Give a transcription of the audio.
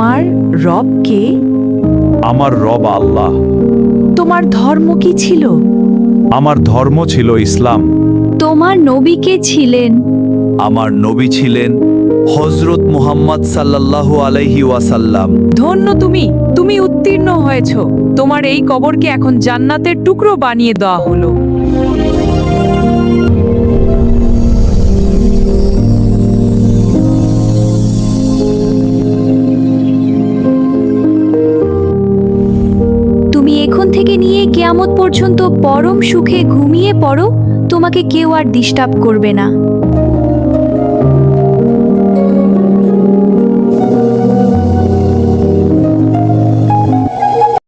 তোমার রব কে? আমার রব আল্লাহ। তোমার ধর্ম কি ছিল? আমার ধর্ম ছিল ইসলাম। তোমার নবী কে ছিলেন? আমার নবী ছিলেন হযরত মুহাম্মদ সাল্লাল্লাহু আলাইহি ওয়াসাল্লাম। ধন্য তুমি, তুমি উত্তীর্ণ হয়েছ। তোমার এই কবরকে এখন জান্নাতের টুকরো বানিয়ে দেওয়া হলো। তুমি এখন থেকে নিয়ে কিয়ামত পর্যন্ত পরম সুখে ঘুমিয়ে পড়ো, তোমাকে কেউ আর ডিস্টার্ব করবে না।